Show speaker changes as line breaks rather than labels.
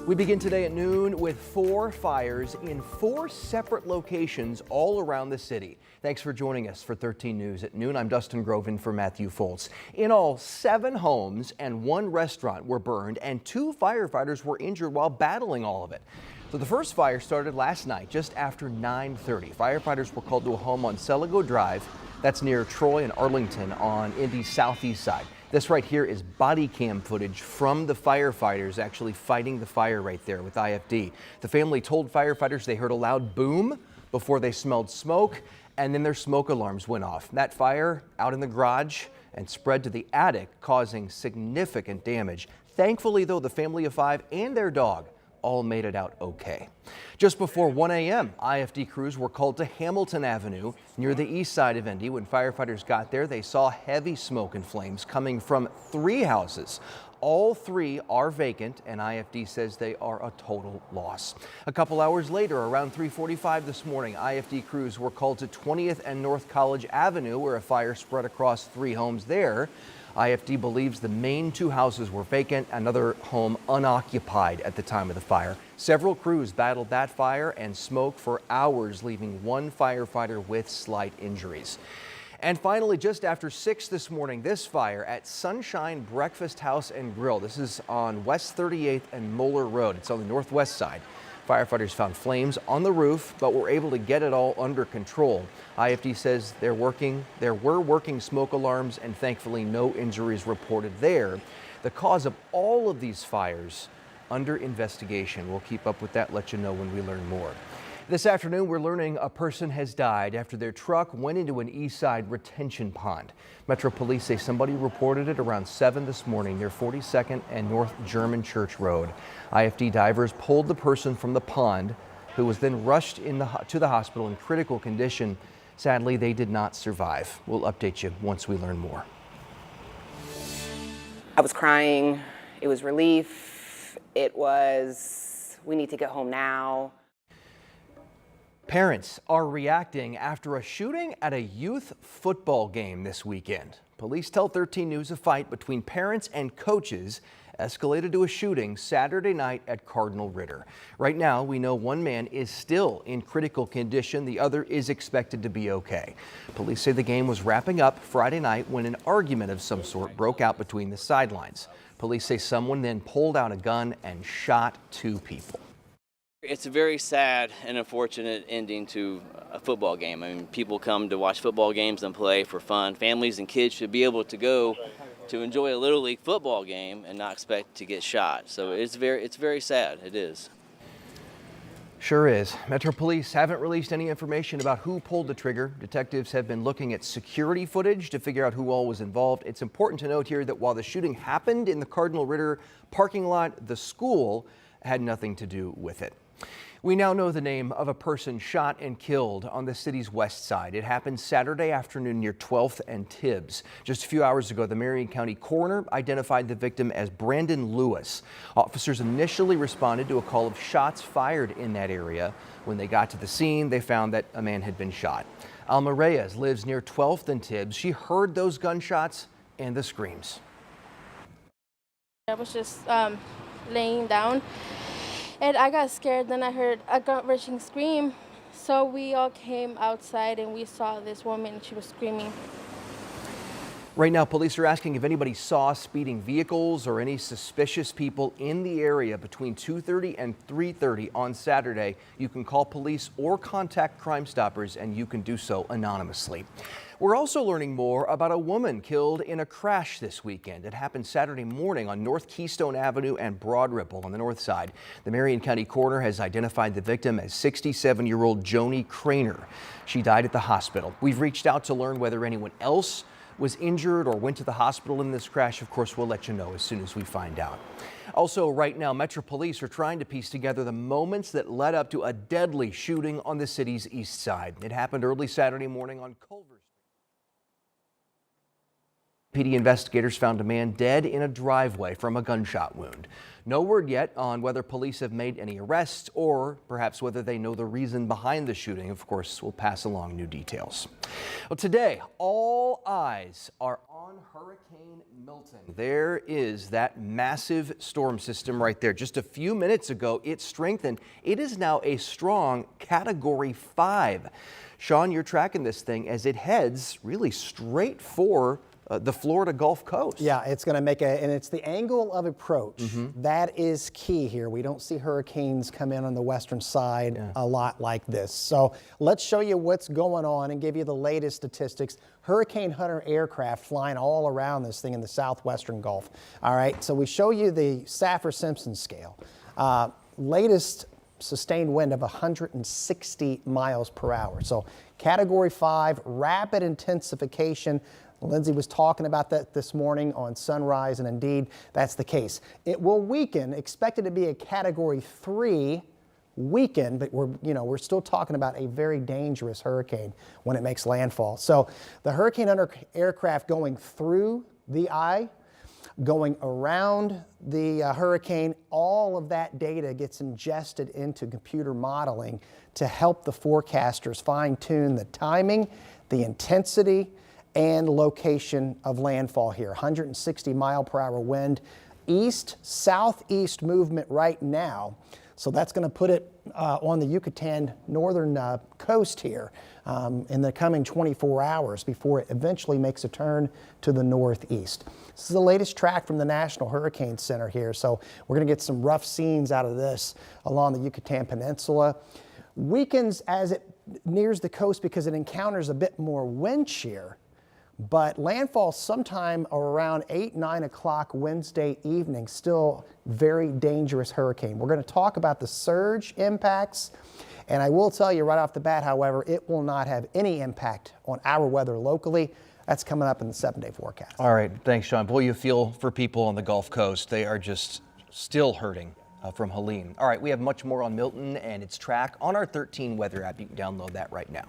We begin today at noon with 4 fires in 4 separate locations all around the city. Thanks for joining us for 13 News at noon. I'm Dustin Groven for Matthew Foltz. In all, 7 homes and 1 restaurant were burned and 2 firefighters were injured while battling all of it. So the first fire started last night just after 9:30. Firefighters were called to a home on Celigo Drive. That's near Troy and Arlington on Indy's southeast side. This right here is body cam footage from the firefighters actually fighting the fire right there with IFD. The family told firefighters they heard a loud boom before they smelled smoke, and then their smoke alarms went off. That fire out in the garage and spread to the attic, causing significant damage. Thankfully, though, the family of 5 and their dog all made it out okay. Just before 1 a.m., IFD crews were called to Hamilton Avenue near the east side of Indy. When firefighters got there, they saw heavy smoke and flames coming from 3 houses. All 3 are vacant, and IFD says they are a total loss. A couple hours later, around 3:45 this morning, IFD crews were called to 20th and North College Avenue, where a fire spread across 3 homes there. IFD believes the main 2 houses were vacant, another home unoccupied at the time of the fire. Several crews battled that fire and smoke for hours, leaving 1 firefighter with slight injuries. And finally, just after 6 this morning, this fire at Sunshine Breakfast House and Grill. This is on West 38th and Moeller Road. It's on the northwest side. Firefighters found flames on the roof, but were able to get it all under control. IFD says there were working smoke alarms, and thankfully no injuries reported there. The cause of all of these fires under investigation. We'll keep up with that, let you know when we learn more. This afternoon, we're learning a person has died after their truck went into an east side retention pond. Metro Police say somebody reported it around 7 this morning near 42nd and North German Church Road. IFD divers pulled the person from the pond, who was then rushed to the hospital in critical condition. Sadly, they did not survive. We'll update you once we learn more.
I was crying. It was relief. It was, we need to get home now.
Parents are reacting after a shooting at a youth football game this weekend. Police tell 13 News a fight between parents and coaches escalated to a shooting Saturday night at Cardinal Ritter. Right now, we know 1 man is still in critical condition. The other is expected to be okay. Police say the game was wrapping up Friday night when an argument of some sort broke out between the sidelines. Police say someone then pulled out a gun and shot 2 people.
It's a very sad and unfortunate ending to a football game. I mean, people come to watch football games and play for fun. Families and kids should be able to go to enjoy a Little League football game and not expect to get shot. So it's very sad. It is.
Sure is. Metro Police haven't released any information about who pulled the trigger. Detectives have been looking at security footage to figure out who all was involved. It's important to note here that while the shooting happened in the Cardinal Ritter parking lot, the school had nothing to do with it. We now know the name of a person shot and killed on the city's west side. It happened Saturday afternoon near 12th and Tibbs. Just a few hours ago, the Marion County coroner identified the victim as Brandon Lewis. Officers initially responded to a call of shots fired in that area. When they got to the scene, they found that a man had been shot. Alma Reyes lives near 12th and Tibbs. She heard those gunshots and the screams.
I was just laying down. And I got scared, then I heard a gut-wrenching scream. So we all came outside and we saw this woman, she was screaming.
Right now, police are asking if anybody saw speeding vehicles or any suspicious people in the area between 2:30 and 3:30 on Saturday. You can call police or contact Crime Stoppers, and you can do so anonymously. We're also learning more about a woman killed in a crash this weekend. It happened Saturday morning on North Keystone Avenue and Broad Ripple on the north side. The Marion County coroner has identified the victim as 67-year-old Joni Craner. She died at the hospital. We've reached out to learn whether anyone else was injured or went to the hospital in this crash. Of course, we'll let you know as soon as we find out. Also, right now, Metro Police are trying to piece together the moments that led up to a deadly shooting on the city's east side. It happened early Saturday morning on Culver Street. PD investigators found a man dead in a driveway from a gunshot wound. No word yet on whether police have made any arrests or perhaps whether they know the reason behind the shooting. Of course, we'll pass along new details. Well, today, all eyes are on Hurricane Milton. There is that massive storm system right there. Just a few minutes ago, it strengthened. It is now a strong Category 5. Sean, you're tracking this thing as it heads really straight for the Florida Gulf Coast.
Yeah, it's going to make and it's the angle of approach. That is key here. We don't see hurricanes come in on the western side a lot like this. So let's show you what's going on and give you the latest statistics. Hurricane Hunter aircraft flying all around this thing in the southwestern Gulf. All right, so we show you the Saffir-Simpson scale. Latest sustained wind of 160 miles per hour. So Category 5, rapid intensification. Lindsay was talking about that this morning on Sunrise, and indeed, that's the case. It will weaken, expected to be a Category 3 weaken, but we're still talking about a very dangerous hurricane when it makes landfall. So the Hurricane Hunter aircraft going through the eye, going around the hurricane, all of that data gets ingested into computer modeling to help the forecasters fine-tune the timing, the intensity, and location of landfall here. 160 mile per hour wind, east-southeast movement right now. So that's going to put it on the Yucatan northern coast here in the coming 24 hours before it eventually makes a turn to the northeast. This is the latest track from the National Hurricane Center here. So we're going to get some rough scenes out of this along the Yucatan Peninsula. Weakens as it nears the coast because it encounters a bit more wind shear. But landfall sometime around 8, 9 o'clock Wednesday evening, still very dangerous hurricane. We're going to talk about the surge impacts. And I will tell you right off the bat, however, it will not have any impact on our weather locally. That's coming up in the 7-day forecast.
All right. Thanks, Sean. Boy, you feel for people on the Gulf Coast. They are just still hurting from Helene. All right. We have much more on Milton and its track on our 13 weather app. You can download that right now.